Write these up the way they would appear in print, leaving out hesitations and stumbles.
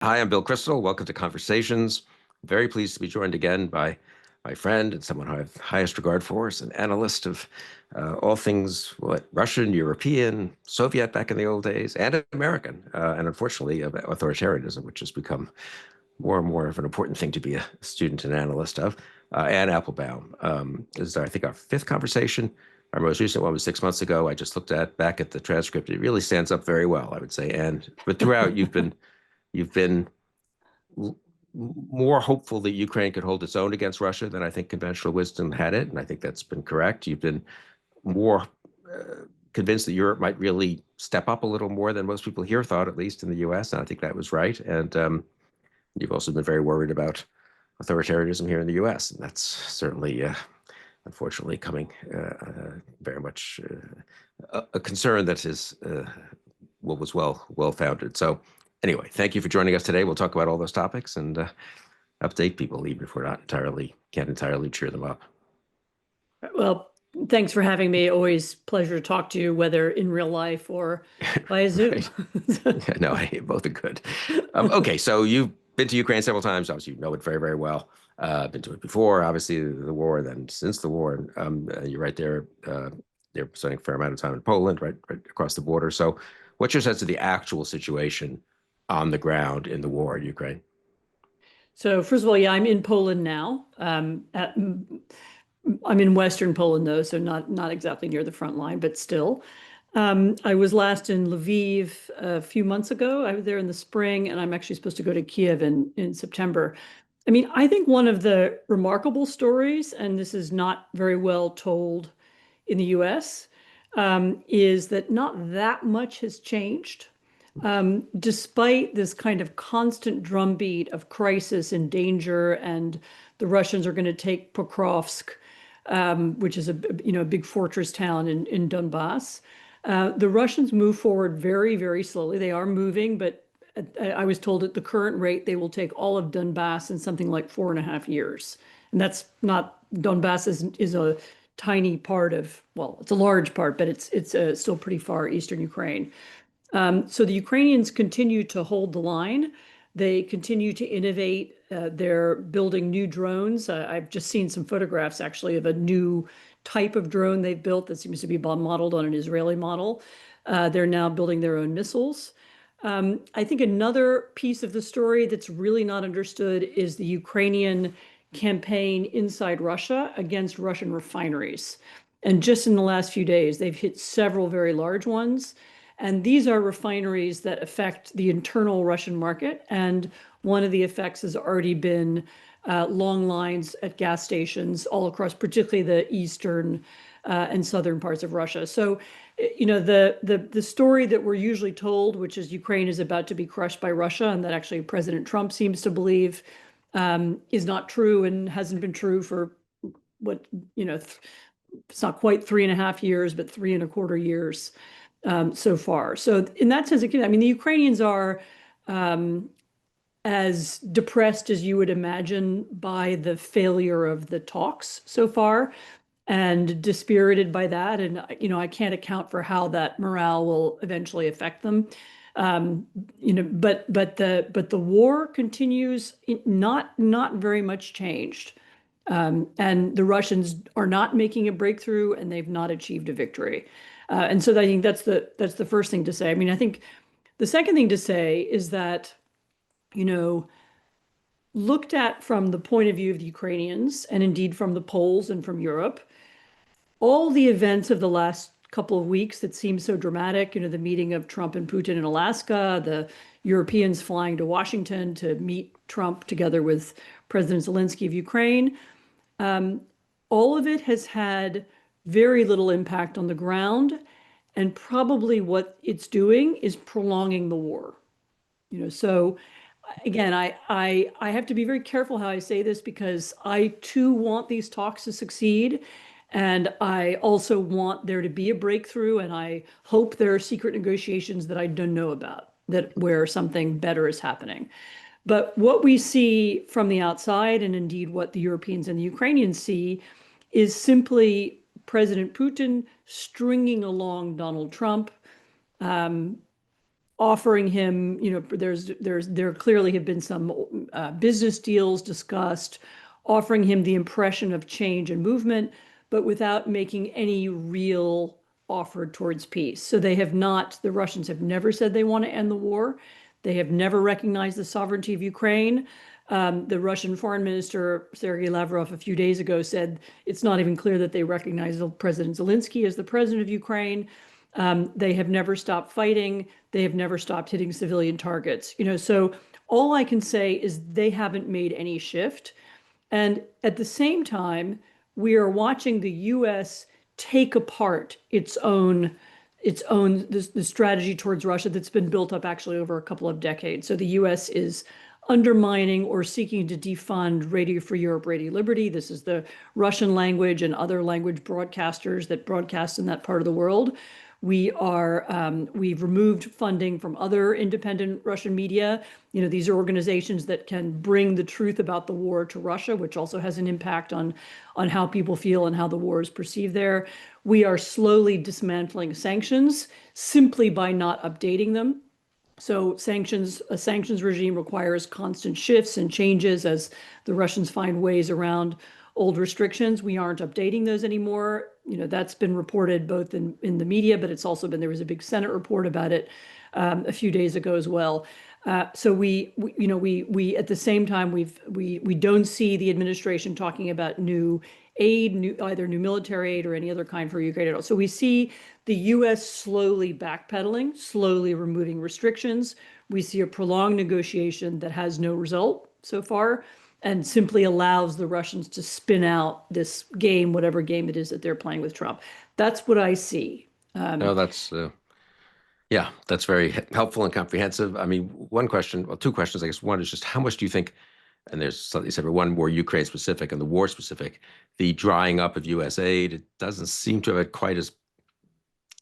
Hi, I'm Bill Crystal. Welcome to Conversations. Very pleased to be joined again by my friend and someone I have highest regard for as an analyst of all things Russian, European, Soviet back in the old days, and American, and unfortunately of authoritarianism, which has become more and more of an important thing to be a student and analyst of. Anne Applebaum is, I think, our fifth conversation. Our most recent one was 6 months ago. I just looked back at the transcript. It really stands up very well, I would say. And but throughout, you've been more hopeful that Ukraine could hold its own against Russia than I think conventional wisdom had it, and I think that's been correct. You've been more convinced that Europe might really step up a little more than most people here thought, at least in the U.S., and I think that was right. And you've also been very worried about authoritarianism here in the U.S., and that's certainly, unfortunately, coming very much a concern that is what was well founded. So anyway, thank you for joining us today. We'll talk about all those topics and update people, even if can't entirely cheer them up. Well, thanks for having me. Always pleasure to talk to you, whether in real life or via Zoom. No, both are good. Okay, so you've been to Ukraine several times. Obviously, you know it very, very well. Been to it before, obviously, the war, then since the war. You're right there. They're spending a fair amount of time in Poland, right across the border. So what's your sense of the actual situation on the ground in the war in Ukraine? So first of all, yeah, I'm in Poland now. I'm in Western Poland though, so not exactly near the front line, but still. I was last in Lviv a few months ago. I was there in the spring, and I'm actually supposed to go to Kiev in September. I mean, I think one of the remarkable stories, and this is not very well told in the US, is that not that much has changed. Despite this kind of constant drumbeat of crisis and danger, and the Russians are going to take Pokrovsk, which is a big fortress town in Donbass. The Russians move forward very, very slowly. They are moving, but I was told at the current rate they will take all of Donbass in something like 4.5 years. And that's not Donbass is a tiny part of, well, it's a large part, but it's still pretty far eastern Ukraine. So the Ukrainians continue to hold the line. They continue to innovate. They're building new drones. I've just seen some photographs actually of a new type of drone they've built that seems to be modeled on an Israeli model. They're now building their own missiles. I think another piece of the story that's really not understood is the Ukrainian campaign inside Russia against Russian refineries. And just in the last few days, they've hit several very large ones. And these are refineries that affect the internal Russian market. And one of the effects has already been long lines at gas stations all across, particularly the eastern and southern parts of Russia. So, the story that we're usually told, which is Ukraine is about to be crushed by Russia, and that actually President Trump seems to believe, is not true and hasn't been true for what, it's not quite 3.5 years, but 3.25 years so far. So in that sense, I mean, the Ukrainians are as depressed as you would imagine by the failure of the talks so far, and dispirited by that. And I can't account for how that morale will eventually affect them. But the war continues, not very much changed. And the Russians are not making a breakthrough, and they've not achieved a victory. And so I think that's the first thing to say. I mean, I think the second thing to say is that, looked at from the point of view of the Ukrainians, and indeed from the Poles and from Europe, all the events of the last couple of weeks that seem so dramatic, the meeting of Trump and Putin in Alaska, the Europeans flying to Washington to meet Trump together with President Zelensky of Ukraine, all of it has had very little impact on the ground. And probably what it's doing is prolonging the war. So again, I have to be very careful how I say this, because I too want these talks to succeed. And I also want there to be a breakthrough. And I hope there are secret negotiations that I don't know about, that where something better is happening. But what we see from the outside, and indeed what the Europeans and the Ukrainians see, is simply President Putin stringing along Donald Trump, offering him, there clearly have been some business deals discussed, offering him the impression of change and movement, but without making any real offer towards peace. So the Russians have never said they want to end the war. They have never recognized the sovereignty of Ukraine. The Russian foreign minister, Sergei Lavrov, a few days ago said it's not even clear that they recognize President Zelensky as the president of Ukraine. They have never stopped fighting. They have never stopped hitting civilian targets. So all I can say is they haven't made any shift. And at the same time, we are watching the U.S. take apart the strategy towards Russia that's been built up actually over a couple of decades. So the U.S. is undermining or seeking to defund Radio Free Europe, Radio Liberty. This is the Russian language and other language broadcasters that broadcast in that part of the world. We've removed funding from other independent Russian media. These are organizations that can bring the truth about the war to Russia, which also has an impact on how people feel and how the war is perceived there. We are slowly dismantling sanctions simply by not updating them. So a sanctions regime requires constant shifts and changes as the Russians find ways around old restrictions. We aren't updating those anymore. That's been reported both in the media, but it's also there was a big Senate report about it a few days ago as well. So we at the same time, we don't see the administration talking about new aid, either new military aid or any other kind for Ukraine at all. So we see the U.S. slowly backpedaling, slowly removing restrictions. We see a prolonged negotiation that has no result so far, and simply allows the Russians to spin out this game, whatever game it is that they're playing with Trump. That's what I see. No, that's very helpful and comprehensive. I mean, two questions, I guess. One is just how much do you think, and there's something separate, one more Ukraine specific and the war specific, the drying up of U.S. aid, it doesn't seem to have had quite as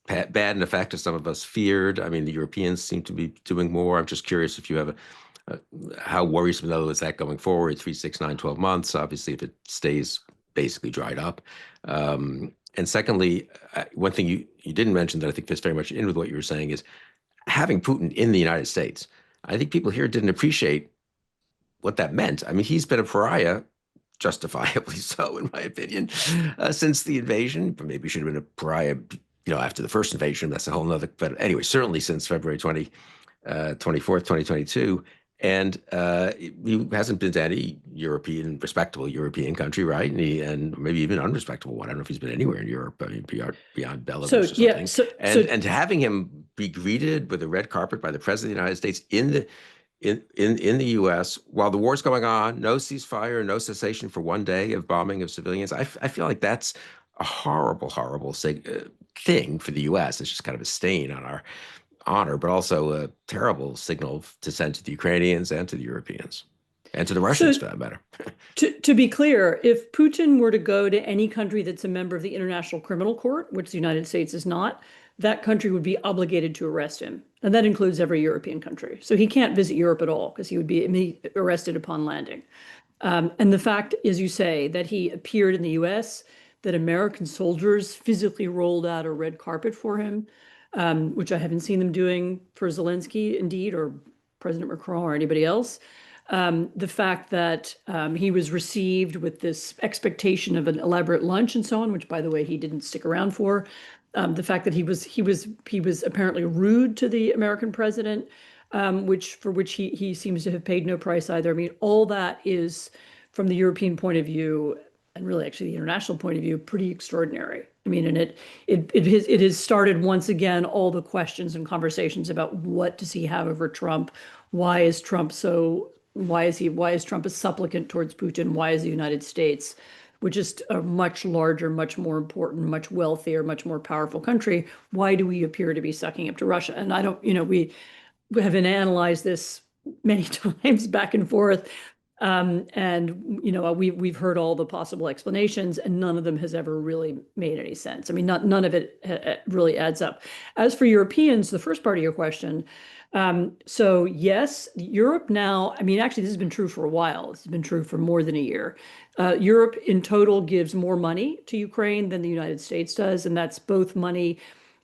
bad an effect as some of us feared. I mean, the Europeans seem to be doing more. I'm just curious if you have how worrisome, though, is that going forward, 3, 6, 9, 12 months, obviously, if it stays basically dried up. And secondly, one thing you didn't mention that I think fits very much in with what you were saying is having Putin in the United States. I think people here didn't appreciate what that meant. I mean, he's been a pariah, justifiably so, in my opinion, since the invasion. But maybe he should have been a pariah, after the first invasion. That's a whole nother. But anyway, certainly since February 24th, 2022. And he hasn't been to any respectable European country, right? And maybe even unrespectable one. I don't know if he's been anywhere in Europe. I mean, beyond Belarus or something. And to having him be greeted with a red carpet by the president of the United States in the U.S. while the war's going on, no ceasefire, no cessation for one day of bombing of civilians. I feel like that's a horrible, horrible thing for the U.S. It's just kind of a stain on our honor, but also a terrible signal to send to the Ukrainians and to the Europeans and to the Russians, for that matter. To be clear, if Putin were to go to any country that's a member of the International Criminal Court, which the United States is not, that country would be obligated to arrest him. And that includes every European country. So he can't visit Europe at all because he would be arrested upon landing. And the fact, as you say, that he appeared in the U.S., that American soldiers physically rolled out a red carpet for him, which I haven't seen them doing for Zelensky, indeed, or President Macron or anybody else. The fact that he was received with this expectation of an elaborate lunch and so on, which, by the way, he didn't stick around for. The fact that he was apparently rude to the American president, for which he seems to have paid no price either. I mean, all that is, from the European point of view, and really actually the international point of view, pretty extraordinary. I mean, and it has started once again all the questions and conversations about what does he have over Trump? Why is Trump a supplicant towards Putin? Why is the United States, which is a much larger, much more important, much wealthier, much more powerful country, why do we appear to be sucking up to Russia? And I don't, we have analyzed this many times back and forth. We've heard all the possible explanations, and none of them has ever really made any sense. I mean, none of it really adds up. As for Europeans, the first part of your question, so yes, Europe now, I mean, actually, this has been true for a while. This has been true for more than a year. Europe in total gives more money to Ukraine than the United States does, and that's both money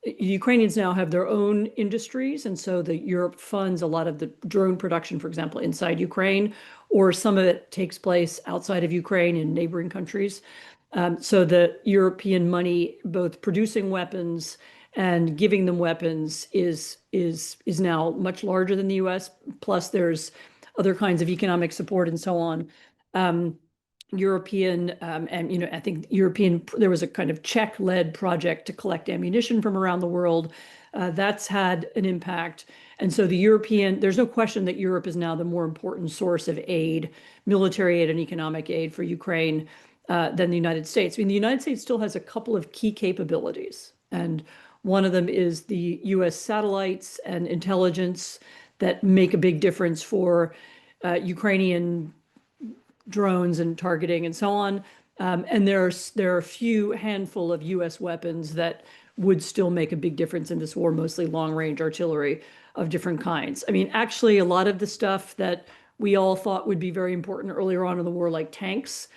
Ukrainians now have their own industries, and so the Europe funds a lot of the drone production, for example, inside Ukraine, or some of it takes place outside of Ukraine in neighboring countries. So the European money, both producing weapons and giving them weapons, is now much larger than the U.S. Plus, there's other kinds of economic support and so on. European and I think there was a kind of Czech-led project to collect ammunition from around the world. That's had an impact. And so there's no question that Europe is now the more important source of aid, military aid and economic aid for Ukraine than the United States. I mean, the United States still has a couple of key capabilities, and one of them is the US satellites and intelligence that make a big difference for Ukrainian drones and targeting and so on. And there are a few handful of US weapons that would still make a big difference in this war, mostly long-range artillery of different kinds. I mean, actually, a lot of the stuff that we all thought would be very important earlier on in the war, like tanks,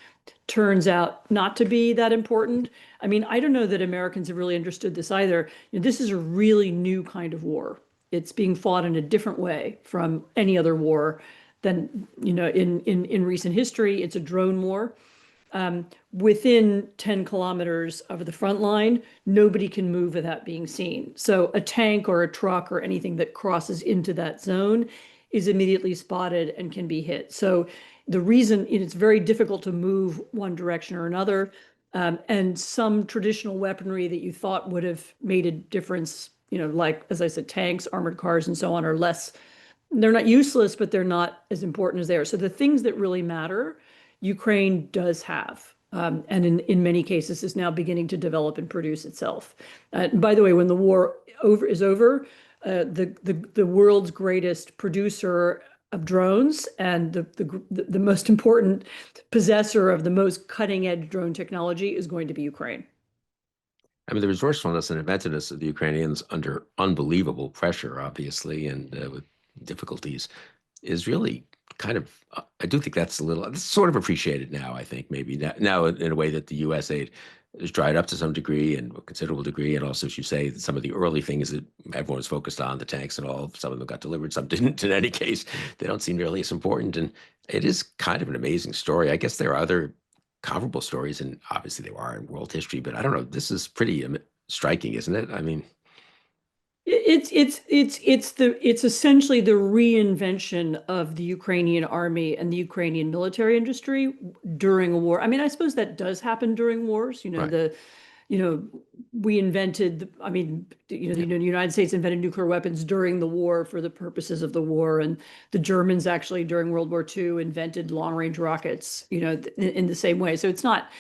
turns out not to be that important. I mean, I don't know that Americans have really understood this either. This is a really new kind of war. It's being fought in a different way from any other war than in recent history. It's a drone war. Within 10 kilometers of the front line, nobody can move without being seen. So a tank or a truck or anything that crosses into that zone is immediately spotted and can be hit. So the reason it's very difficult to move one direction or another, and some traditional weaponry that you thought would have made a difference, like, as I said, tanks, armored cars, and so on, are less. They're not useless, but they're not as important as they are. So the things that really matter, Ukraine does have, and in many cases is now beginning to develop and produce itself. By the way, when the war is over, the world's greatest producer of drones and the most important possessor of the most cutting edge drone technology is going to be Ukraine. I mean, the resourcefulness and inventiveness of the Ukrainians under unbelievable pressure, obviously, and with difficulties, is really kind of, I do think that's sort of appreciated now, I think, maybe now in a way that the U.S. aid has dried up to some degree and a considerable degree. And also, as you say, some of the early things that everyone was focused on, the tanks and all, some of them got delivered, some didn't. In any case, they don't seem nearly as important. And it is kind of an amazing story. I guess there are other comparable stories, and obviously there are in world history, but I don't know. This is pretty striking, isn't it? I mean, it's essentially the reinvention of the Ukrainian army and the Ukrainian military industry during a war. I mean, I suppose that does happen during wars. right. We invented. I mean, the United States invented nuclear weapons during the war for the purposes of the war, and the Germans actually during World War II invented long-range rockets. In the same way. So it's not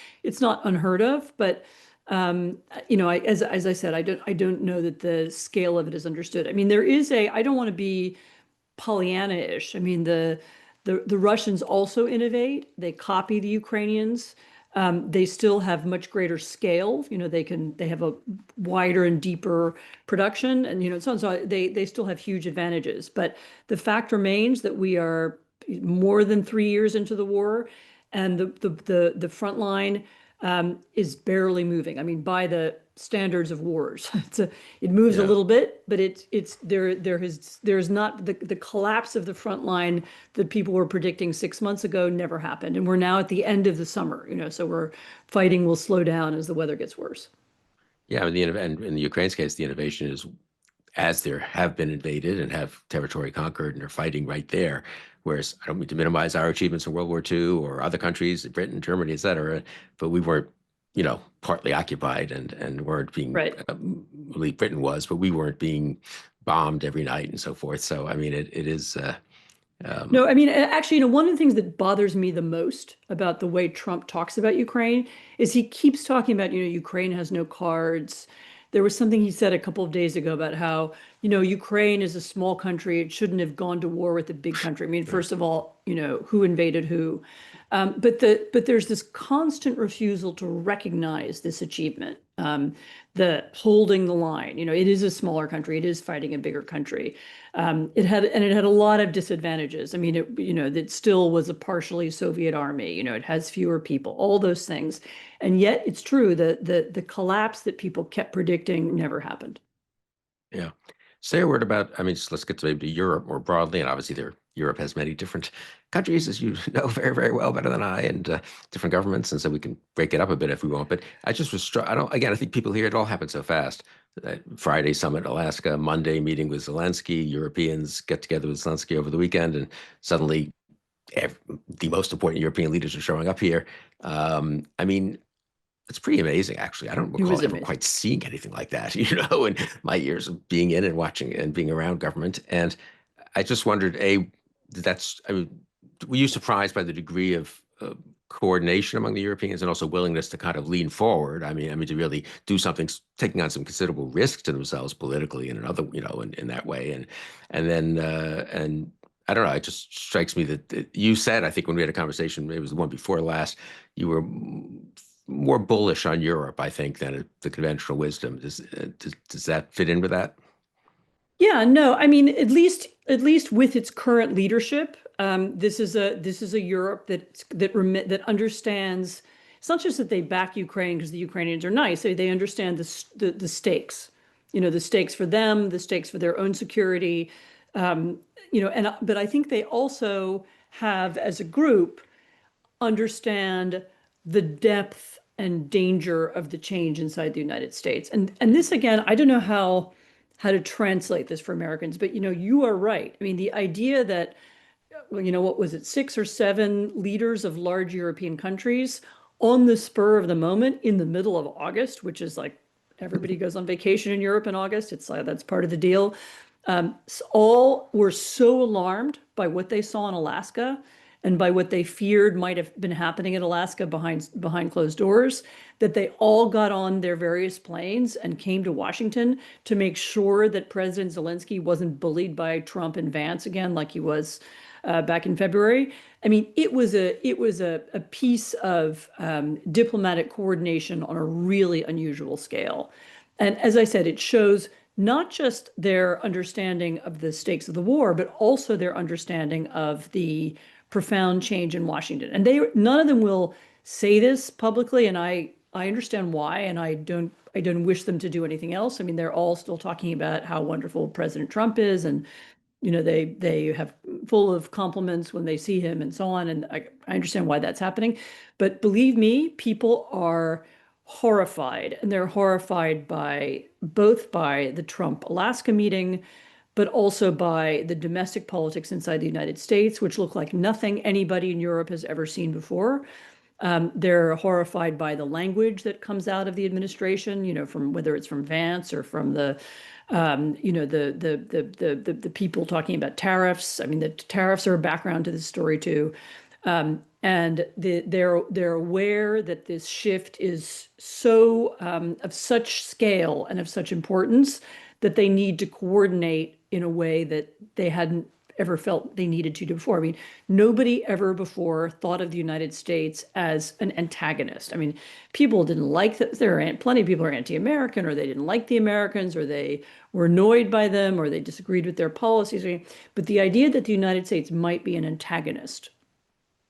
unheard of, but. As I said, I don't know that the scale of it is understood. I mean, I don't want to be Pollyanna-ish. I mean, the Russians also innovate. They copy the Ukrainians. They still have much greater scale. They have a wider and deeper production, and so on. So they still have huge advantages. But the fact remains that we are more than 3 years into the war, and the front line is barely moving. I mean, by the standards of wars, it moves a little bit, but there's not the collapse of the front line that people were predicting 6 months ago never happened, and we're now at the end of the summer. So fighting will slow down as the weather gets worse. Yeah, and in the Ukraine's case, the innovation is as there have been invaded and have territory conquered and are fighting right there. Whereas I don't mean to minimize our achievements in World War II or other countries, Britain, Germany, et cetera, but we weren't, partly occupied and weren't being, Right. Britain was, but we weren't being bombed every night and so forth. So, I mean, it is, No, I mean, actually, one of the things that bothers me the most about the way Trump talks about Ukraine is he keeps talking about, Ukraine has no cards. There was something he said a couple of days ago about how, Ukraine is a small country. It shouldn't have gone to war with a big country. I mean, first of all, who invaded who? But there's this constant refusal to recognize this achievement, the holding the line. It is a smaller country. It is fighting a bigger country. It had a lot of disadvantages. I mean, it still was a partially Soviet army. It has fewer people, all those things. And yet it's true that the collapse that people kept predicting never happened. Yeah. Say a word about, I mean, just let's get to maybe Europe more broadly. And obviously Europe has many different countries, as you know very, very well, better than I, and different governments. And so we can break it up a bit if we want. But I just was struck, again, I think people here, it all happened so fast. Friday summit in Alaska, Monday meeting with Zelensky, Europeans get together with Zelensky over the weekend, and suddenly the most important European leaders are showing up here. I mean, it's pretty amazing, actually. I don't It recall was ever amazing. quite seeing anything like that, in my years of being in and watching and being around government. And I just wondered, I mean, were you surprised by the degree of coordination among the Europeans and also willingness to kind of lean forward? I mean, to really do something, taking on some considerable risk to themselves politically and another, in that way. And I don't know. It just strikes me that you said, I think when we had a conversation, it was the one before last, you were more bullish on Europe, I think, than the conventional wisdom. Does that fit in with that? Yeah, no, I mean, at least with its current leadership, this is a Europe that understands. It's not just that they back Ukraine because the Ukrainians are nice. They understand the stakes, the stakes for them, the stakes for their own security, but I think they also have, as a group, understand the depth and danger of the change inside the United States. And this again, I don't know how to translate this for Americans, but you are right. I mean, the idea that, well, what was it, six or seven leaders of large European countries on the spur of the moment in the middle of August, which is like everybody goes on vacation in Europe in August. It's like that's part of the deal. All were so alarmed by what they saw in Alaska and by what they feared might have been happening in Alaska behind closed doors, that they all got on their various planes and came to Washington to make sure that President Zelensky wasn't bullied by Trump and Vance again, like he was back in February. I mean, it was a piece of diplomatic coordination on a really unusual scale. And as I said, it shows not just their understanding of the stakes of the war, but also their understanding of the profound change in Washington. And none of them will say this publicly, and I understand why, and I don't wish them to do anything else. I mean, they're all still talking about how wonderful President Trump is, and they have full of compliments when they see him and so on. And I understand why that's happening. But believe me, people are horrified, and they're horrified both by the Trump Alaska meeting, but also by the domestic politics inside the United States, which look like nothing anybody in Europe has ever seen before. They're horrified by the language that comes out of the administration, from whether it's from Vance or from the people talking about tariffs. I mean, the tariffs are a background to this story too. And they're aware that this shift is so of such scale and of such importance that they need to coordinate in a way that they hadn't ever felt they needed to do before. I mean, nobody ever before thought of the United States as an antagonist. I mean, people didn't like that. Plenty of people are anti-American, or they didn't like the Americans, or they were annoyed by them, or they disagreed with their policies. But the idea that the United States might be an antagonist,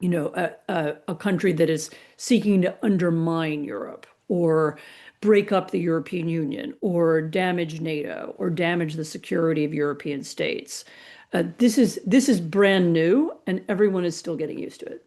a country that is seeking to undermine Europe or break up the European Union or damage NATO or damage the security of European states. This is brand new, and everyone is still getting used to it.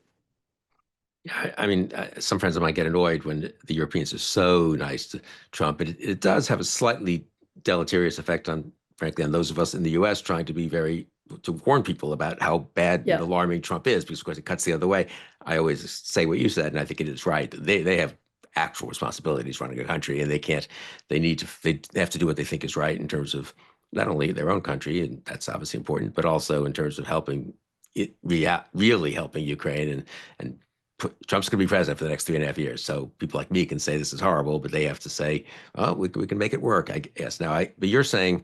Yeah, I mean, some friends of mine get annoyed when the Europeans are so nice to Trump. It does have a slightly deleterious effect on, frankly, on those of us in the U.S. trying to be to warn people about how bad and Yeah. alarming Trump is, because of course it cuts the other way. I always say what you said, and I think it is right. They have actual responsibilities running a country, and they have to do what they think is right in terms of not only their own country, and that's obviously important, but also in terms of really helping Ukraine and Trump's going to be president for the next 3.5 years. So people like me can say this is horrible, but they have to say, oh, we can make it work, I guess. But you're saying,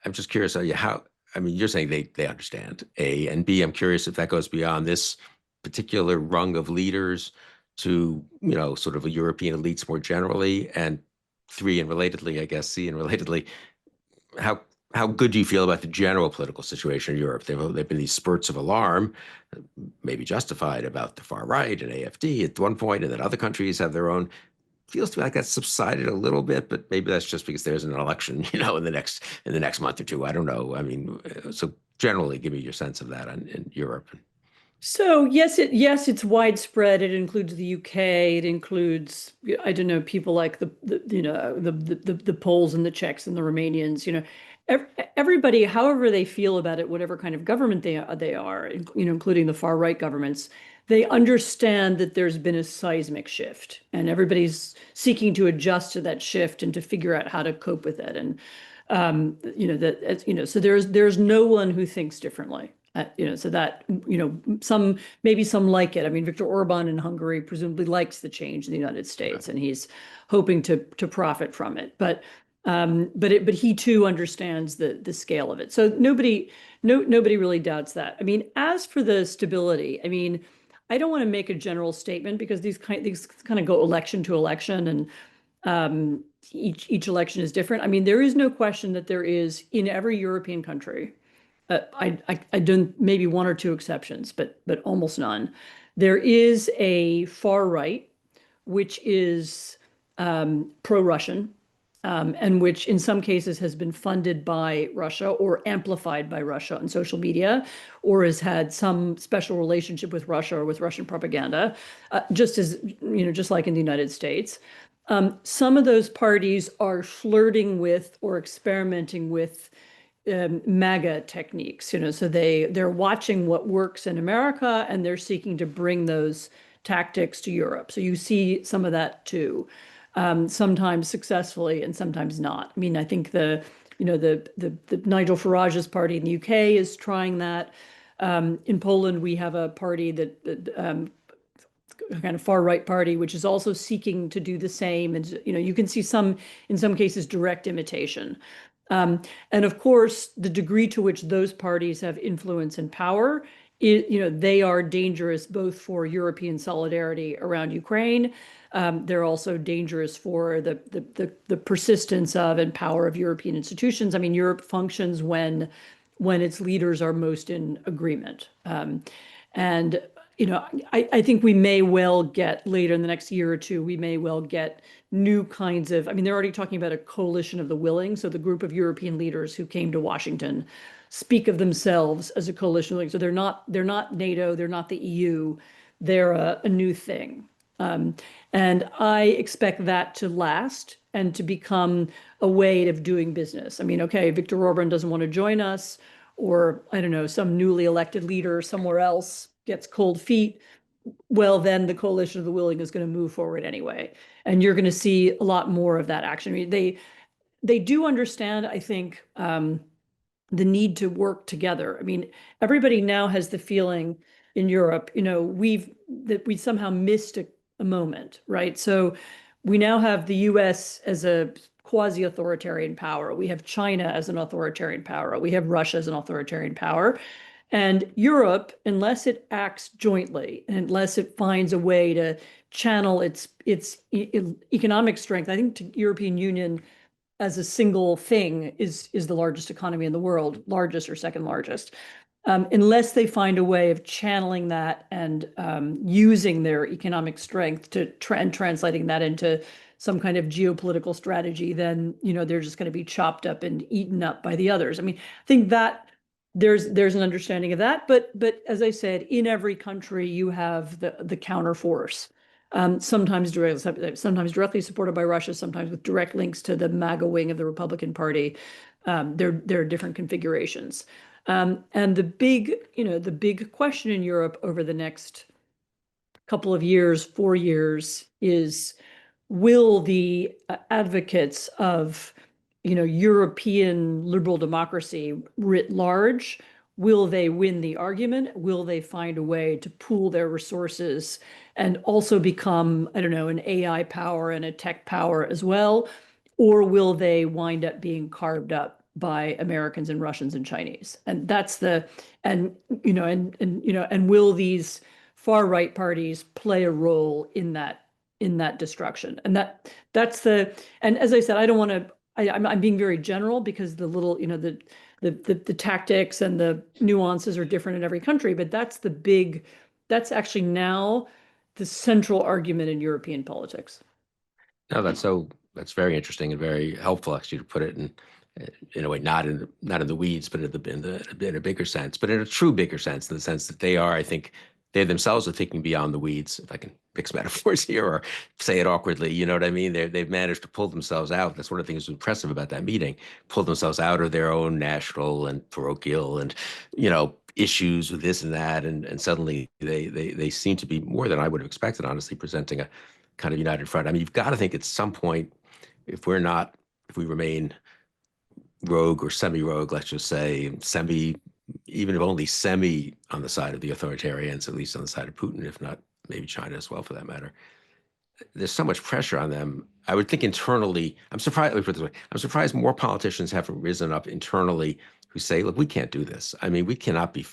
I'm just curious, I mean, you're saying they understand, A, and B, I'm curious if that goes beyond this particular rung of leaders to, sort of a European elites more generally, and three, and relatedly, I guess, C, and relatedly, how how good do you feel about the general political situation in Europe? There've been these spurts of alarm, maybe justified, about the far right and AFD at one point, and then other countries have their own feels to me like that's subsided a little bit, but maybe that's just because there's an election, in the next month or two. I don't know. I mean, so generally, give me your sense of that in Europe. So yes, it's widespread. It includes the UK. It includes, I don't know, people like the Poles and the Czechs and the Romanians. Everybody, however they feel about it, whatever kind of government they are, including the far right governments, they understand that there's been a seismic shift, and everybody's seeking to adjust to that shift and to figure out how to cope with it. And so there's no one who thinks differently. So that, maybe some like it. I mean, Viktor Orban in Hungary presumably likes the change in the United States, and he's hoping to profit from it. But he too understands the scale of it. So nobody really doubts that. I mean, as for the stability, I mean, I don't want to make a general statement because these kind of go election to election, and each election is different. I mean, there is no question that there is in every European country. I don't, maybe one or two exceptions, but almost none. There is a far right, which is pro-Russian, and which in some cases has been funded by Russia or amplified by Russia on social media, or has had some special relationship with Russia or with Russian propaganda, just like in the United States. Some of those parties are flirting with or experimenting with MAGA techniques, so they're watching what works in America and they're seeking to bring those tactics to Europe. So you see some of that too, sometimes successfully and sometimes not. I mean, I think the Nigel Farage's party in the UK is trying that. In Poland, we have a party that kind of far right party, which is also seeking to do the same. And you can see in some cases, direct imitation. And of course, the degree to which those parties have influence and power, they are dangerous both for European solidarity around Ukraine. They're also dangerous for the persistence of and power of European institutions. I mean, Europe functions when its leaders are most in agreement. And I think we may well get later in the next year or two, we may well get new kinds of, I mean, they're already talking about a coalition of the willing. So the group of European leaders who came to Washington speak of themselves as a coalition of willing. So they're not NATO, they're not the EU, they're a new thing. And I expect that to last and to become a way of doing business. I mean, okay, Viktor Orban doesn't want to join us, or I don't know, some newly elected leader somewhere else gets cold feet. Well, then the coalition of the willing is going to move forward anyway. And you're going to see a lot more of that action. I mean, they do understand, I think, the need to work together. I mean, everybody now has the feeling in Europe, that we somehow missed a moment, right? So we now have the US as a quasi-authoritarian power. We have China as an authoritarian power. We have Russia as an authoritarian power. And Europe, unless it acts jointly, and unless it finds a way to channel its economic strength, I think the European Union as a single thing is the largest economy in the world, largest or second largest. Unless they find a way of channeling that and using their economic strength to translating that into some kind of geopolitical strategy, then they're just going to be chopped up and eaten up by the others. I mean, I think that there's an understanding of that, but as I said, in every country you have the counter force, sometimes directly supported by Russia, sometimes with direct links to the MAGA wing of the Republican Party. There are different configurations. And the big question in Europe over the next couple of years, 4 years, is will the advocates of European liberal democracy writ large, will they win the argument? Will they find a way to pool their resources and also become, I don't know, an AI power and a tech power as well? Or will they wind up being carved up by Americans and Russians and Chinese? And will these far right parties play a role in that destruction? And and as I said, I don't want to, I'm being very general because the little, the tactics and the nuances are different in every country, but that's actually now the central argument in European politics. No, that's very interesting and very helpful actually to put it in a way not in the weeds, but in a bigger sense, but in a true bigger sense, in the sense that they are, I think, they themselves are thinking beyond the weeds, if I can mix metaphors here or say it awkwardly, you know what I mean? They've managed to pull themselves out. That's one of the things that was impressive about that meeting, pull themselves out of their own national and parochial and, issues with this and that. And suddenly they seem to be more than I would have expected, honestly, presenting a kind of united front. I mean, you've got to think at some point, if we remain rogue or semi-rogue, let's just say even if only semi on the side of the authoritarians, at least on the side of Putin, if not maybe China as well for that matter, there's so much pressure on them. I would think internally, I'm surprised, let me put it this way, I'm surprised more politicians haven't risen up internally who say, look, we can't do this. I mean, we cannot be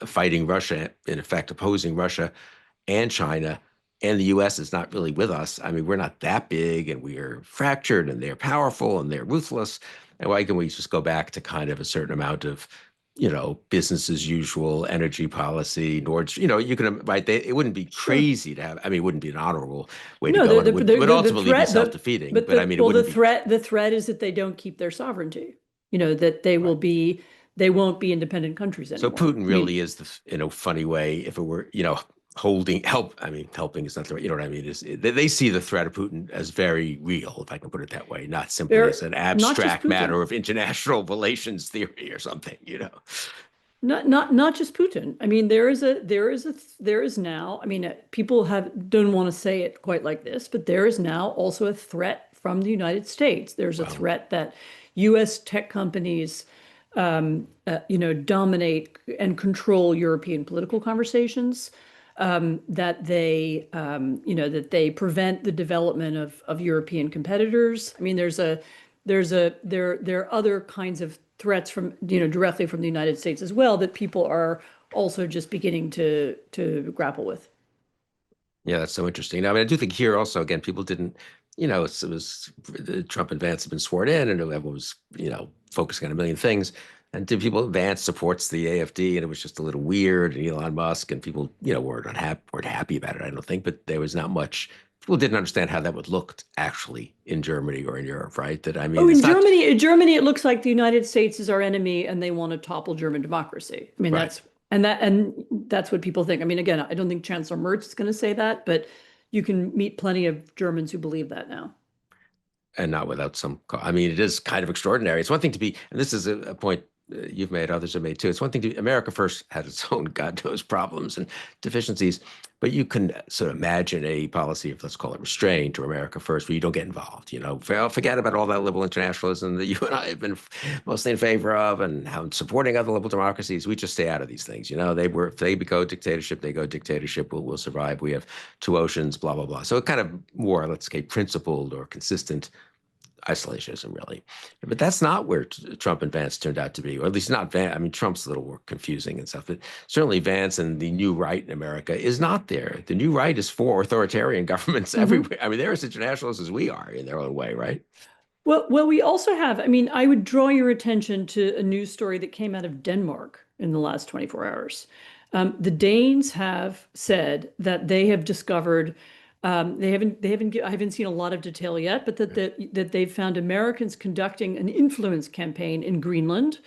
fighting Russia, in effect, opposing Russia and China, and the US is not really with us. I mean, we're not that big and we're fractured and they're powerful and they're ruthless. And why can we just go back to kind of a certain amount of, business as usual, energy policy, you can, right? It wouldn't be Sure. crazy to have, I mean, it wouldn't be an honorable way to No, go and it would the ultimately be threat, self-defeating, but but I mean, it well, wouldn't be the threat is that they don't keep their sovereignty. That right. they won't be independent countries So anymore. Putin I mean, really is in a funny way, if it were, I mean, helping is not the right, you know what I mean? They see the threat of Putin as very real, if I can put it that way, not simply as they're an not just abstract Putin. matter of international relations theory or something. Not just Putin. I mean, there is now. I mean, people don't want to say it quite like this, but there is now also a threat from the United States. There's a Well, threat that U.S. tech companies, dominate and control European political conversations. That they prevent the development of European competitors. I mean, there are other kinds of threats from, directly from the United States as well that people are also just beginning to grapple with. yeah, that's so interesting. I mean, I do think here also, again, people didn't, it was the Trump and Vance have been sworn in, and everyone was, focusing on a million things. And to people, Vance supports the AFD, and it was just a little weird. And Elon Musk and people, weren't happy about it, I don't think. But there was not much. People didn't understand how that would look actually in Germany or in Europe, right? That I Oh, mean, it's not In Germany, it looks like the United States is our enemy and they want to topple German democracy. I mean, right. that's what people think. I mean, again, I don't think Chancellor Merz is going to say that, but you can meet plenty of Germans who believe that now. And not without some. I mean, it is kind of extraordinary. It's one thing to be, and this is a point you've made, others have made too. It's one thing to America first had its own God knows problems and deficiencies, but you can sort of imagine a policy of, let's call it restraint, or America first, where you don't get involved. Forget about all that liberal internationalism that you and I have been mostly in favor of, and how supporting other liberal democracies. We just stay out of these things. If they go dictatorship, they go dictatorship. We'll survive. We have two oceans, blah blah blah. So it kind of more, let's say, principled or consistent isolationism, really. But that's not where Trump and Vance turned out to be, or at least not Vance. I mean, Trump's a little more confusing and stuff, but certainly Vance and the new right in America is not there. The new right is for authoritarian governments Mhm. everywhere. I mean, they're as internationalists as we are in their own way, right? Well, we also have, I mean, I would draw your attention to a news story that came out of Denmark in the last 24 hours. The Danes have said that they have discovered, I haven't seen a lot of detail yet, but that they've found Americans conducting an influence campaign in Greenland,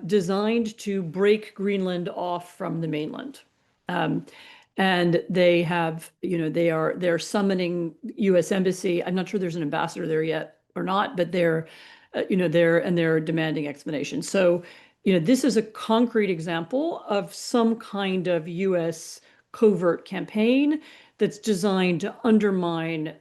designed to break Greenland off from the mainland. Um, and they have, they're summoning U.S. embassy. I'm not sure there's an ambassador there yet or not, but they're demanding explanation. So, this is a concrete example of some kind of U.S. covert campaign that's designed to undermine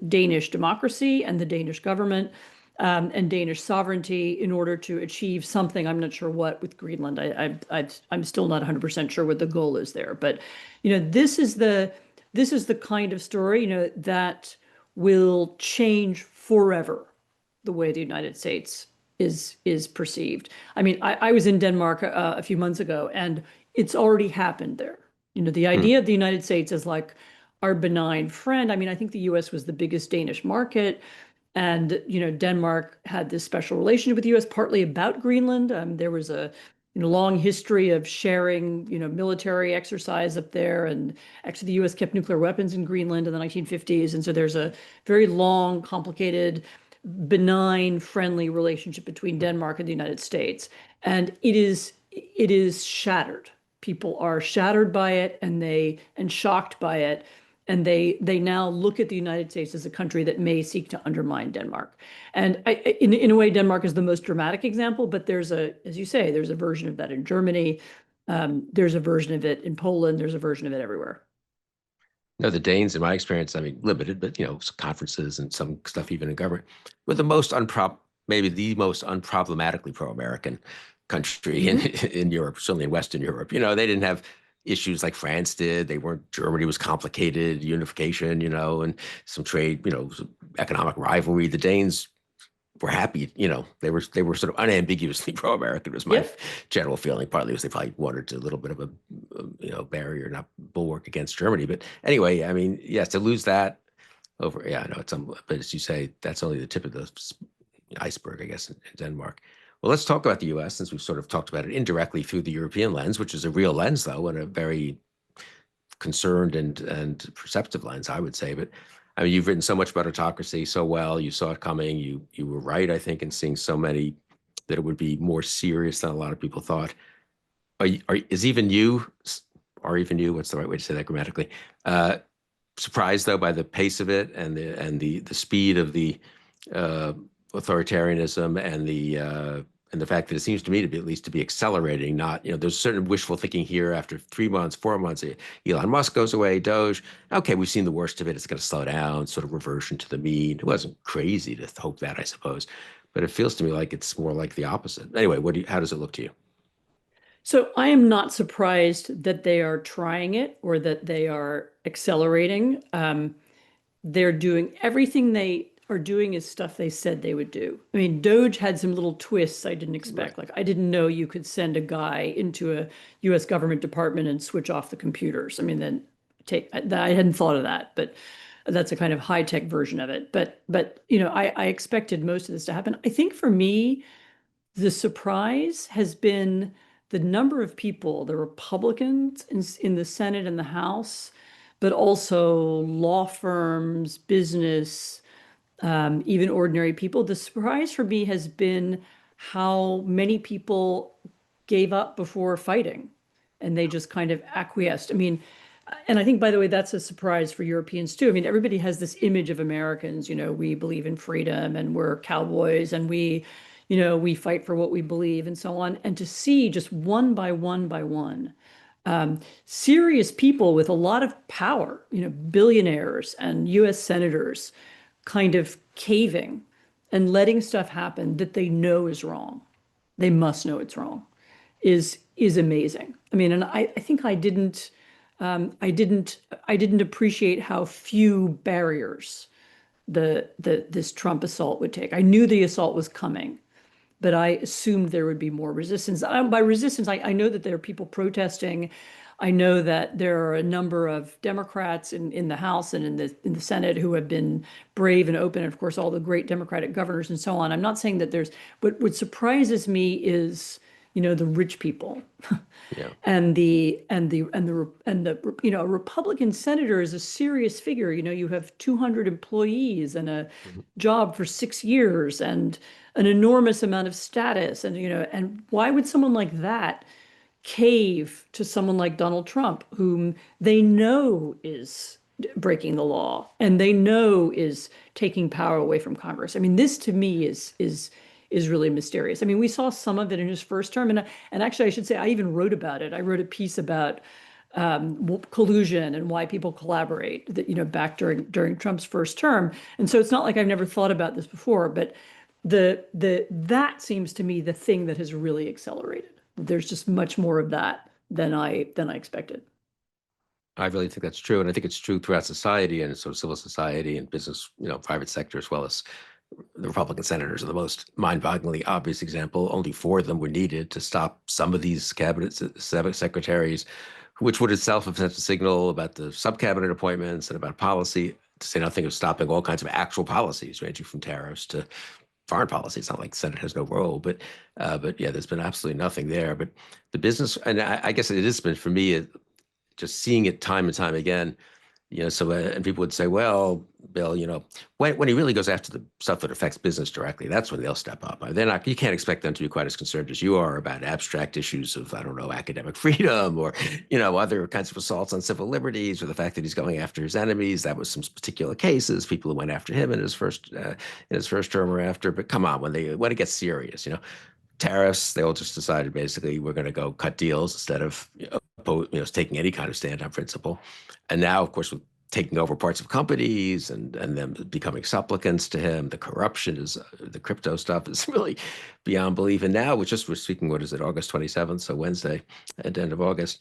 Danish democracy and the Danish government, and Danish sovereignty in order to achieve something. I'm not sure what with Greenland. I'm still not 100% sure what the goal is there. But this is the kind of story that will change forever the way the United States is perceived. I mean, I was in Denmark a few months ago, and it's already happened there. The Hmm. idea of the United States as like our benign friend. I mean, I think the U.S. was the biggest Danish market. And, Denmark had this special relationship with the U.S., partly about Greenland. There was long history of sharing, military exercise up there. And actually, the U.S. kept nuclear weapons in Greenland in the 1950s. And so there's a very long, complicated, benign, friendly relationship between Denmark and the United States. And it is shattered. People are shattered by it and shocked by it. And they now look at the United States as a country that may seek to undermine Denmark. And in a way, Denmark is the most dramatic example, but as you say, there's a version of that in Germany. There's a version of it in Poland. There's a version of it everywhere. No, the Danes, in my experience, I mean, limited, but conferences and some stuff even in government, were maybe the most unproblematically pro-American country in Europe, certainly in Western Europe. They didn't have issues like France did. Germany was complicated, unification, and some trade, some economic rivalry. The Danes were happy, they were sort of unambiguously pro-American was my general feeling, partly because they probably wanted a little bit of a barrier, not bulwark against Germany. But anyway, I mean, yes, to lose that over, I know but as you say, that's only the tip of the iceberg, I guess, in Denmark. Well, let's talk about the U.S. since we've sort of talked about it indirectly through the European lens, which is a real lens, though, and a very concerned and perceptive lens, I would say. But I mean, you've written so much about autocracy so well. You saw it coming. You were right, I think, in seeing so many that it would be more serious than a lot of people thought. Is even you, or even you, what's the right way to say that grammatically? Surprised though by the pace of it and the speed of the authoritarianism and the fact that it seems to me at least to be accelerating. Not, there's certain wishful thinking here. After 3 months, 4 months, Elon Musk goes away, Doge. Okay, we've seen the worst of it. It's going to slow down, sort of reversion to the mean. It wasn't crazy to hope that, I suppose, but it feels to me like it's more like the opposite. Anyway, how does it look to you? So I am not surprised that they are trying it or that they are accelerating. They're doing everything they are doing is stuff they said they would do. I mean, Doge had some little twists I didn't expect. Right. Like, I didn't know you could send a guy into a US government department and switch off the computers. I mean, I hadn't thought of that, but that's a kind of high-tech version of it. But I expected most of this to happen. I think for me, the surprise has been the number of people, the Republicans in the Senate and the House, but also law firms, business, even ordinary people. The surprise for me has been how many people gave up before fighting and they just kind of acquiesced. I mean, and I think, by the way, that's a surprise for Europeans too. I mean, everybody has this image of Americans, we believe in freedom and we're cowboys and we fight for what we believe and so on. And to see just one by one, serious people with a lot of power, billionaires and US senators kind of caving and letting stuff happen that they know is wrong. They must know it's wrong, is amazing. I mean, and I think I didn't appreciate how few barriers this Trump assault would take. I knew the assault was coming, but I assumed there would be more resistance. By resistance, I know that there are people protesting. I know that there are a number of Democrats in the House and in the Senate who have been brave and open, and of course, all the great Democratic governors and so on. I'm not saying that what surprises me is, the rich people. Yeah. And the Republican senator is a serious figure. You have 200 employees and a job for 6 years and an enormous amount of status. And why would someone like that cave to someone like Donald Trump, whom they know is breaking the law and they know is taking power away from Congress? I mean, this to me is really mysterious. I mean, we saw some of it in his first term, and actually, I should say, I even wrote about it. I wrote a piece about collusion and why people collaborate, that back during Trump's first term. And so it's not like I've never thought about this before, but that seems to me the thing that has really accelerated. There's just much more of that than I expected. I really think that's true. And I think it's true throughout society and sort of civil society and business, private sector, as well as the Republican senators are the most mind-bogglingly obvious example. Only 4 of them were needed to stop some of these cabinet secretaries, which would itself have sent a signal about the sub-cabinet appointments and about policy, to say nothing of stopping all kinds of actual policies, ranging from tariffs to foreign policy. It's not like the Senate has no role, but yeah, there's been absolutely nothing there. But the business, and I guess it has been for me, just seeing it time and time again. So and people would say, well, Bill, when he really goes after the stuff that affects business directly, that's when they'll step up. They're not. You can't expect them to be quite as concerned as you are about abstract issues of, I don't know, academic freedom or other kinds of assaults on civil liberties, or the fact that he's going after his enemies. That was some particular cases, people who went after him in his first term or after. But come on, when it gets serious, tariffs, they all just decided basically we're going to go cut deals instead of taking any kind of stand on principle. And now, of course, with taking over parts of companies and them becoming supplicants to him, the corruption is the crypto stuff is really beyond belief. And now we're speaking, what is it, August 27th, so Wednesday at the end of August,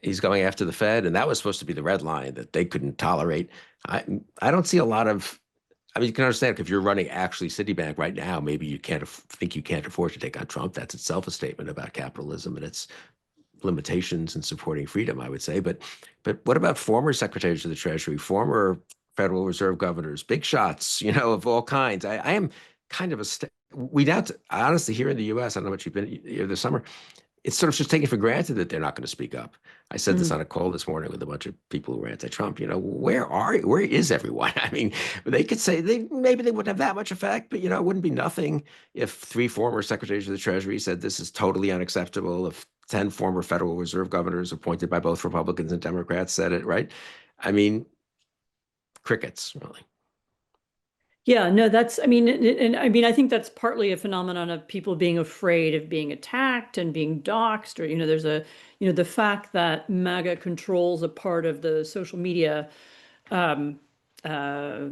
he's going after the Fed, and that was supposed to be the red line that they couldn't tolerate. I don't see a lot of. I mean, you can understand if you're running actually Citibank right now, maybe you think you can't afford to take on Trump. That's itself a statement about capitalism and its limitations in supporting freedom, I would say. But what about former secretaries of the Treasury, former Federal Reserve governors, big shots, of all kinds? I am kind of we doubt, honestly, here in the U.S., I don't know what you've been here this summer. It's sort of just taken for granted that they're not going to speak up. I said this on a call this morning with a bunch of people who were anti-Trump. Where is everyone? I mean, they could say maybe they wouldn't have that much effect, but it wouldn't be nothing if 3 former secretaries of the Treasury said this is totally unacceptable. If 10 former Federal Reserve governors appointed by both Republicans and Democrats said it, right? I mean, crickets, really. Yeah, no, I think that's partly a phenomenon of people being afraid of being attacked and being doxxed, or, there's the fact that MAGA controls a part of the social media, um, uh,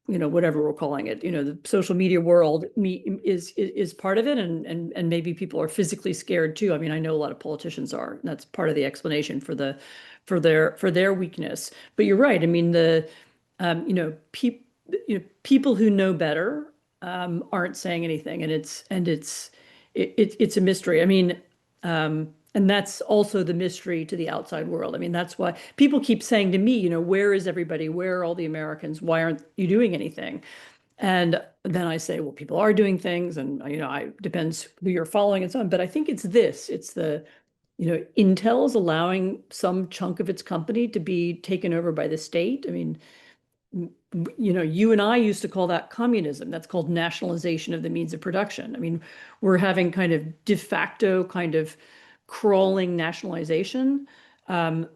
whatever we're calling it, the social media world is part of it. And maybe people are physically scared too. I mean, I know a lot of politicians are, and that's part of the explanation for their weakness. But you're right. I mean, people who know better aren't saying anything, and it's a mystery. I mean, and that's also the mystery to the outside world. I mean, that's why people keep saying to me, where is everybody? Where are all the Americans? Why aren't you doing anything? And then I say, well, people are doing things, and depends who you're following and so on. But I think it's this. It's the Intel's allowing some chunk of its company to be taken over by the state. I mean, you and I used to call that communism. That's called nationalization of the means of production. I mean, we're having kind of de facto kind of crawling nationalization. And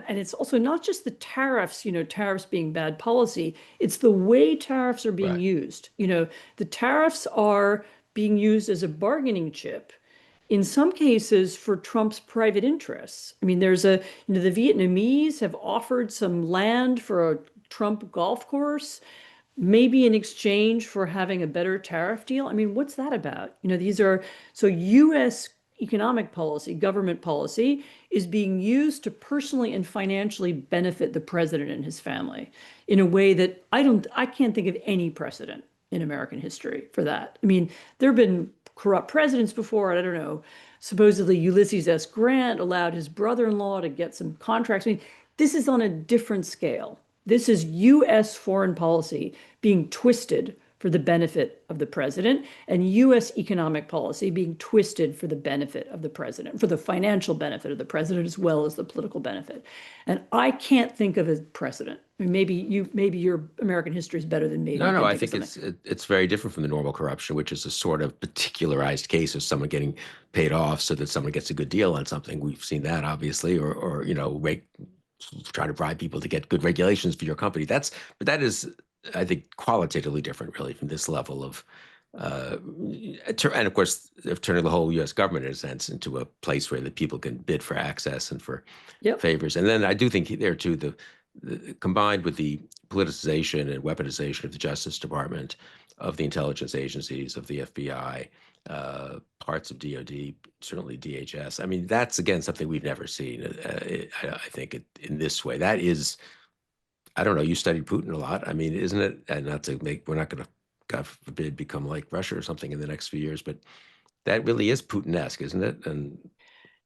it's also not just the tariffs, tariffs being bad policy. It's the way tariffs are being used. The tariffs are being used as a bargaining chip, in some cases for Trump's private interests. I mean, the Vietnamese have offered some land for a Trump golf course, maybe in exchange for having a better tariff deal. I mean, what's that about? So U.S. economic policy, government policy is being used to personally and financially benefit the president and his family in a way that I can't think of any precedent in American history for that. I mean, there have been corrupt presidents before, and I don't know, supposedly Ulysses S. Grant allowed his brother-in-law to get some contracts. I mean, this is on a different scale. This is U.S. foreign policy being twisted for the benefit of the president, and U.S. economic policy being twisted for the benefit of the president, for the financial benefit of the president, as well as the political benefit. And I can't think of a precedent. I mean, maybe your American history is better than me. No, I think it's very different from the normal corruption, which is a sort of particularized case of someone getting paid off so that someone gets a good deal on something. We've seen that, obviously, or try to bribe people to get good regulations for your company. But that is, I think, qualitatively different, really, from this level of, and of course, of turning the whole U.S. government, in a sense, into a place where the people can bid for access and for favors. And then I do think there too, the combined with the politicization and weaponization of the Justice Department, of the intelligence agencies, of the FBI, parts of DOD, certainly DHS. I mean, that's, again, something we've never seen, I think, in this way. That is, I don't know, you studied Putin a lot. I mean, isn't it? And we're not going to, God forbid, become like Russia or something in the next few years, but that really is Putin-esque, isn't it? And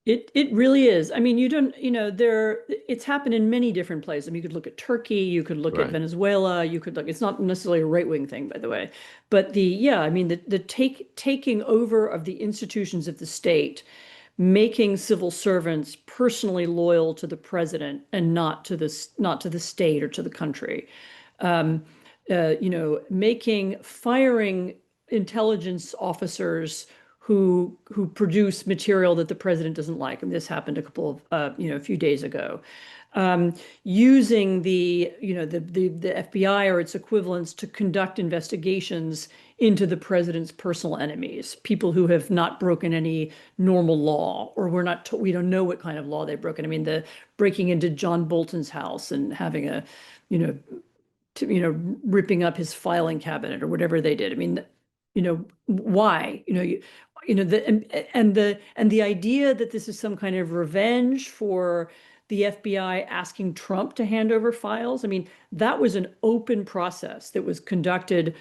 It really is. I mean, you don't, it's happened in many different places. I mean, you could look at Turkey, you could look at Right. Venezuela, you could look, it's not necessarily a right-wing thing, by the way. But yeah, I mean, the taking over of the institutions of the state, making civil servants personally loyal to the president and not to the state or to the country. Um, firing intelligence officers who produce material that the president doesn't like. And this happened a few days ago. Using the FBI or its equivalents to conduct investigations into the president's personal enemies, people who have not broken any normal law, or we don't know what kind of law they've broken. I mean, the breaking into John Bolton's house and having you know, ripping up his filing cabinet or whatever they did. I mean, why? The idea that this is some kind of revenge for the FBI asking Trump to hand over files. I mean, that was an open process that was conducted,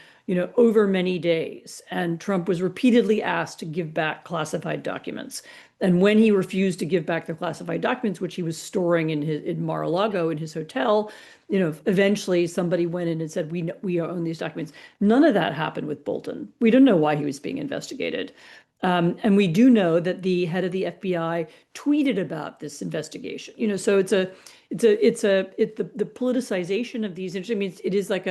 over many days. And Trump was repeatedly asked to give back classified documents. And when he refused to give back the classified documents, which he was storing in Mar-a-Lago in his hotel, eventually somebody went in and said, we own these documents. None of that happened with Bolton. We don't know why he was being investigated. And we do know that the head of the FBI tweeted about this investigation. So the politicization of these. I mean, it is like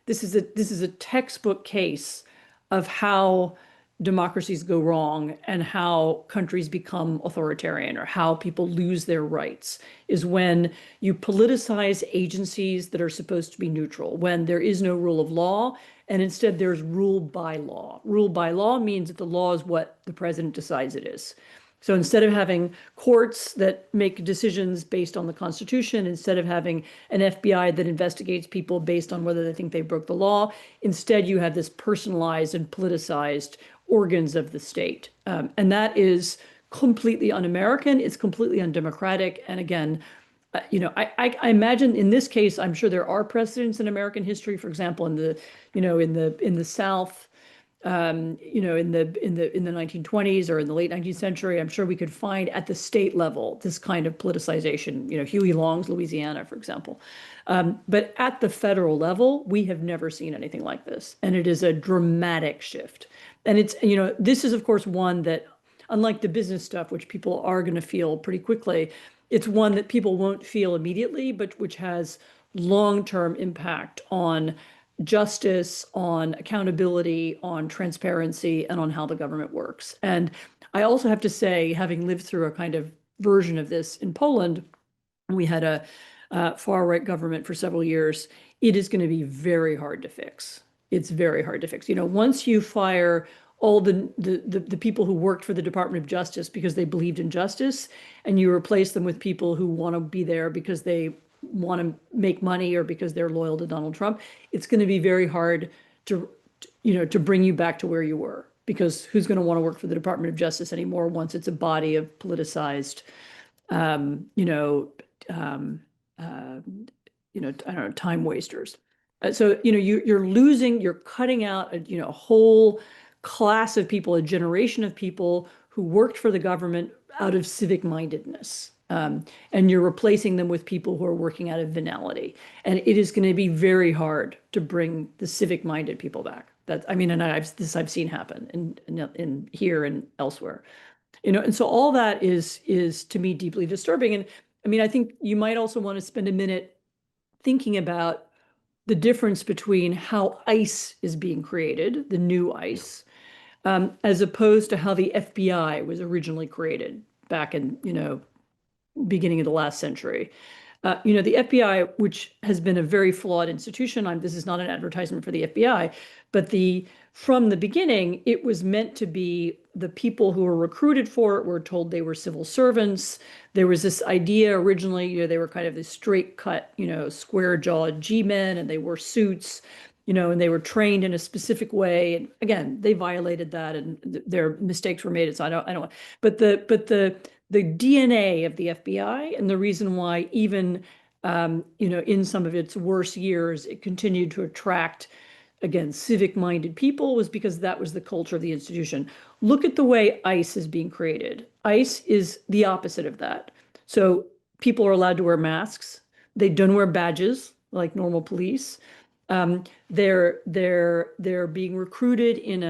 this is a textbook case of how democracies go wrong and how countries become authoritarian, or how people lose their rights, is when you politicize agencies that are supposed to be neutral, when there is no rule of law, and instead there's rule by law. Rule by law means that the law is what the president decides it is. So instead of having courts that make decisions based on the Constitution, instead of having an FBI that investigates people based on whether they think they broke the law, instead you have this personalized and politicized organs of the state. And that is completely un-American. It's completely undemocratic. And again, I imagine in this case, I'm sure there are precedents in American history. For example, in the South, in the 1920s or in the late 19th century, I'm sure we could find at the state level this kind of politicization. Huey Long's Louisiana, for example. But at the federal level, we have never seen anything like this, and it is a dramatic shift. And this is of course one that, unlike the business stuff, which people are going to feel pretty quickly, it's one that people won't feel immediately, but which has long-term impact on justice, on accountability, on transparency, and on how the government works. And I also have to say, having lived through a kind of version of this in Poland, we had a far-right government for several years. It is going to be very hard to fix. It's very hard to fix. Once you fire all the people who worked for the Department of Justice because they believed in justice, and you replace them with people who want to be there because they want to make money or because they're loyal to Donald Trump, it's going to be very hard to bring you back to where you were, because who's going to want to work for the Department of Justice anymore once it's a body of politicized, I don't know, time wasters. So, you're cutting out a whole class of people, a generation of people who worked for the government out of civic mindedness. And you're replacing them with people who are working out of venality. And it is going to be very hard to bring the civic minded people back. And I've seen happen in here and elsewhere. And so all that is to me deeply disturbing. And I mean, I think you might also want to spend a minute thinking about the difference between how ICE is being created, the new ICE, as opposed to how the FBI was originally created back in, beginning of the last century. The FBI, which has been a very flawed institution, this is not an advertisement for the FBI, but from the beginning, it was meant to be the people who were recruited for it were told they were civil servants. There was this idea originally, they were kind of this straight cut, square jawed G-men, and they wore suits, and they were trained in a specific way. And again, they violated that, and their mistakes were made. So I don't. But the DNA of the FBI, and the reason why even in some of its worst years, it continued to attract again, civic-minded people, was because that was the culture of the institution. Look at the way ICE is being created. ICE is the opposite of that. So people are allowed to wear masks. They don't wear badges like normal police. They're being recruited in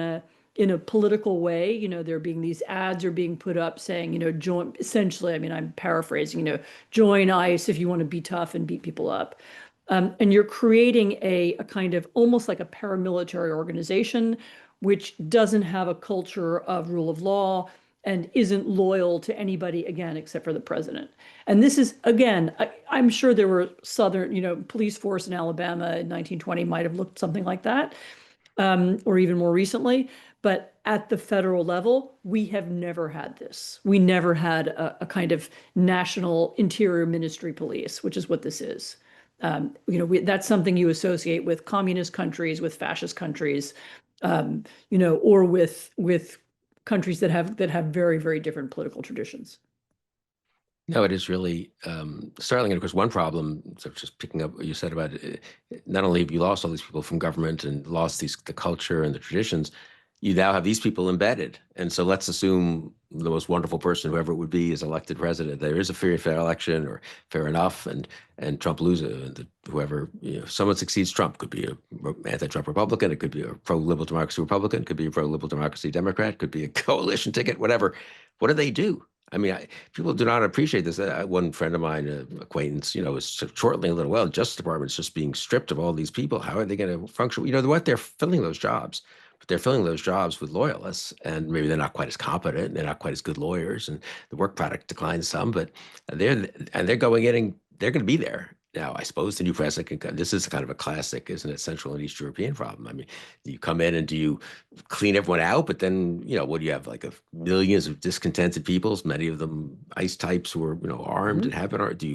a political way. There being these ads are being put up saying, join, essentially, I mean, I'm paraphrasing, join ICE if you want to be tough and beat people up. And you're creating a kind of almost like a paramilitary organization, which doesn't have a culture of rule of law and isn't loyal to anybody, again, except for the president. And this is, again, I'm sure there were Southern, police force in Alabama in 1920 might have looked something like that, or even more recently. But at the federal level, we have never had this. We never had a kind of national interior ministry police, which is what this is. That's something you associate with communist countries, with fascist countries, or with countries that have very, very different political traditions. No, it is really startling. And of course, one problem, so just picking up what you said about it, not only have you lost all these people from government and lost the culture and the traditions, you now have these people embedded. And so let's assume the most wonderful person, whoever it would be, is elected president. There is a fair election, or fair enough, and Trump loses, and whoever, someone succeeds Trump. Could be a anti-Trump Republican, it could be a pro-liberal democracy Republican, it could be a pro-liberal democracy Democrat, could be a coalition ticket, whatever. What do? I mean, people do not appreciate this. One friend of mine, an acquaintance, was chortling a little, well, the Justice Department's just being stripped of all these people. How are they going to function? What? They're filling those jobs, but they're filling those jobs with loyalists, and maybe they're not quite as competent, and they're not quite as good lawyers, and the work product declines some, but they're going in, and they're going to be there. Now, I suppose the new president can. This is kind of a classic, isn't it? Central and East European problem. I mean, do you come in and do you clean everyone out? But then, what do you have? Like millions of discontented peoples, many of them ICE types who are, armed and have been armed. Do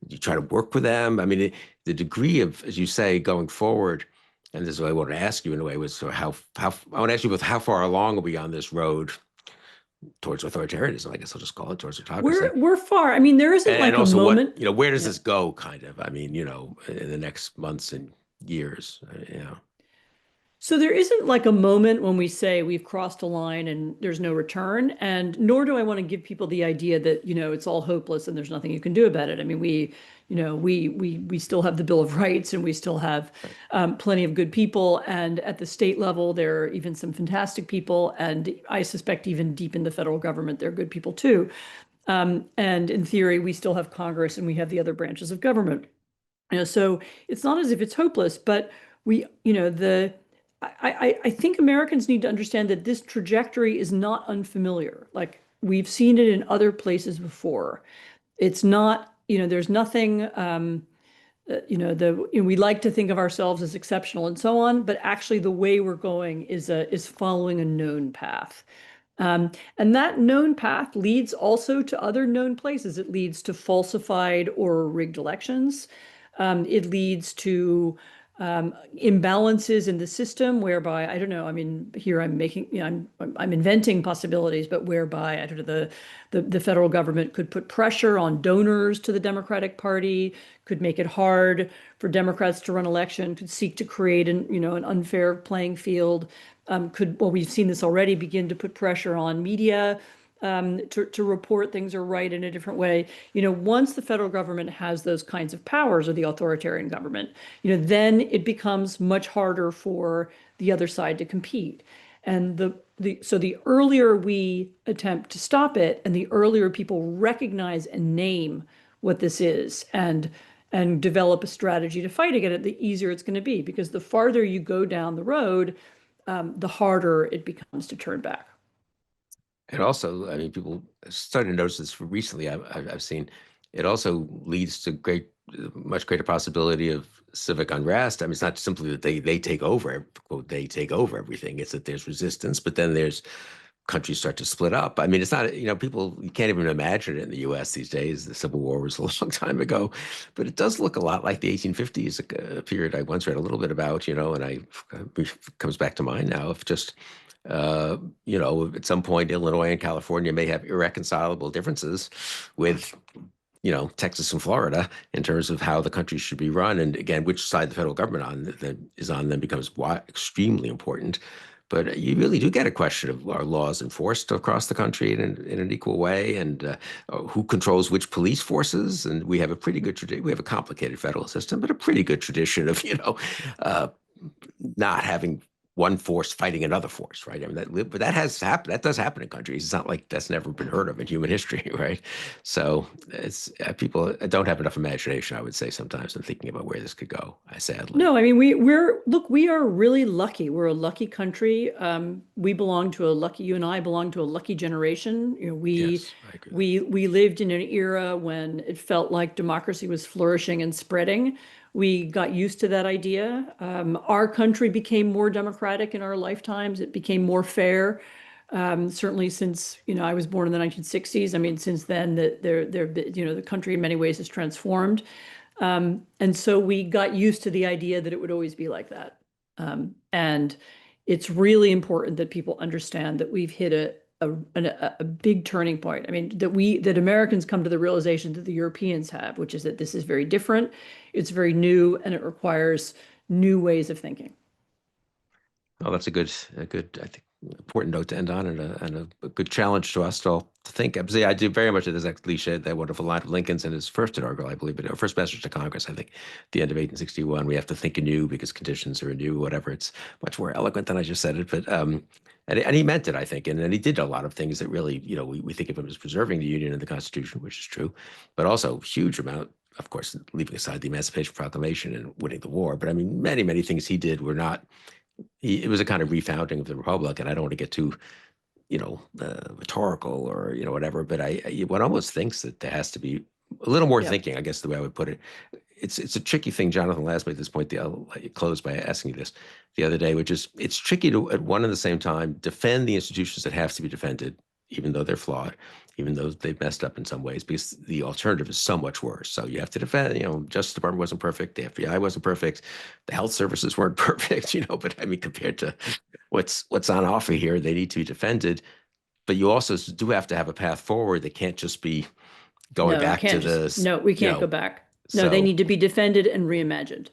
you try to work with them? I mean, the degree of, as you say, going forward, and this is what I wanted to ask you in a way, was sort of how I want to ask you about how far along are we on this road towards authoritarianism? I guess I'll just call it towards autocracy. We're far. I mean, there isn't And like a also, moment. where does this go? Kind of. I mean, in the next months and years. So there isn't like a moment when we say we've crossed a line and there's no return. And nor do I want to give people the idea that, it's all hopeless and there's nothing you can do about it. I mean, we still have the Bill of Rights, and we still have plenty of good people. And at the state level, there are even some fantastic people. And I suspect even deep in the federal government, there are good people too. And in theory, we still have Congress and we have the other branches of government. So it's not as if it's hopeless, but I think Americans need to understand that this trajectory is not unfamiliar. Like, we've seen it in other places before. It's not, there's nothing, we like to think of ourselves as exceptional and so on, but actually the way we're going is following a known path. And that known path leads also to other known places. It leads to falsified or rigged elections. It leads to imbalances in the system whereby, I don't know, I mean, here I'm making, I'm inventing possibilities, but whereby, I don't know, the federal government could put pressure on donors to the Democratic Party, could make it hard for Democrats to run election, could seek to create an unfair playing field, well, we've seen this already, begin to put pressure on media to report things are right in a different way. Once the federal government has those kinds of powers, or the authoritarian government, then it becomes much harder for the other side to compete. And so the earlier we attempt to stop it, and the earlier people recognize and name what this is, and develop a strategy to fight against it, the easier it's going to be. Because the farther you go down the road, the harder it becomes to turn back. And also, I mean, people started to notice this recently. I've seen it also leads to much greater possibility of civic unrest. I mean, it's not simply that they take over, quote, they take over everything. It's that there's resistance, but then there's countries start to split up. I mean, it's not, people, you can't even imagine it in the US these days. The Civil War was a long time ago, but it does look a lot like the 1850s, a period I once read a little bit about, and it comes back to mind now, of just, at some point, Illinois and California may have irreconcilable differences with Texas and Florida in terms of how the country should be run. And again, which side the federal government is on then becomes extremely important. But you really do get a question of, are laws enforced across the country in an equal way, and who controls which police forces? And we have a pretty good tradition. We have a complicated federal system, but a pretty good tradition of uh, not having one force fighting another force, right? I mean, but that has happened. That does happen in countries. It's not like that's never been heard of in human history, right? So it's people don't have enough imagination, I would say, sometimes in thinking about where this could go. Sadly. No, I mean we are really lucky. We're a lucky country. We belong to a lucky. You and I belong to a lucky generation. Yes, I agree. We lived in an era when it felt like democracy was flourishing and spreading. We got used to that idea. Our country became more democratic in our lifetimes. It became more fair. Certainly since, I was born in the 1960s. I mean, since then, the country in many ways has transformed. And so we got used to the idea that it would always be like that. And it's really important that people understand that we've hit a big turning point. I mean, that Americans come to the realization that the Europeans have, which is that this is very different, it's very new, and it requires new ways of thinking. Well, that's a good, I think, important note to end on, and a good challenge to us all to think. I do very much of this cliche, that wonderful line of Lincoln's in his first inaugural, I believe, but first message to Congress, I think, at the end of 1861, we have to think anew because conditions are anew, whatever. It's much more eloquent than I just said it, but and he meant it, I think, and he did a lot of things that really, we think of him as preserving the Union and the Constitution, which is true, but also huge amount, of course, leaving aside the Emancipation Proclamation and winning the war. But I mean, many, many things he did were not. It was a kind of refounding of the republic, and I don't want to get too, rhetorical or whatever. But one almost thinks that there has to be a little more thinking. I guess the way I would put it. It's a tricky thing. Jonathan Last made this point. I'll close by asking you this the other day, which is it's tricky to at one and the same time defend the institutions that have to be defended, even though they're flawed, even though they've messed up in some ways, because the alternative is so much worse. So you have to defend, Justice Department wasn't perfect, the FBI wasn't perfect, the health services weren't perfect, but I mean, compared to what's on offer here, they need to be defended. But you also do have to have a path forward that can't just be going back to this. No, we can't go back. No, they need to be defended and reimagined.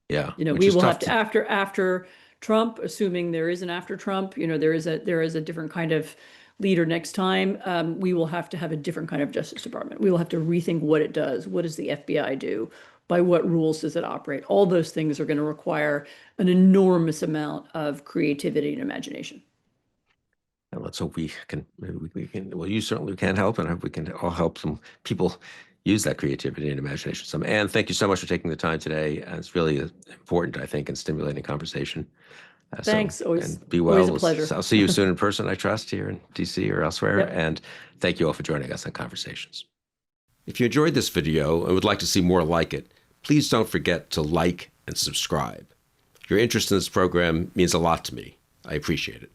Yeah. We will have to after Trump, assuming there is an after Trump, there is a different kind of leader next time, we will have to have a different kind of Justice Department. We will have to rethink what it does. What does the FBI do? By what rules does it operate? All those things are going to require an enormous amount of creativity and imagination. And let's hope we can, well, you certainly can help, and I hope we can all help some people use that creativity and imagination. So, Anne, thank you so much for taking the time today. And it's really important, I think, and stimulating conversation. Thanks. Always, and be well. Always a pleasure. I'll see you soon in person, I trust, here in DC or elsewhere. Yep. And thank you all for joining us on Conversations. If you enjoyed this video and would like to see more like it, please don't forget to like and subscribe. Your interest in this program means a lot to me. I appreciate it.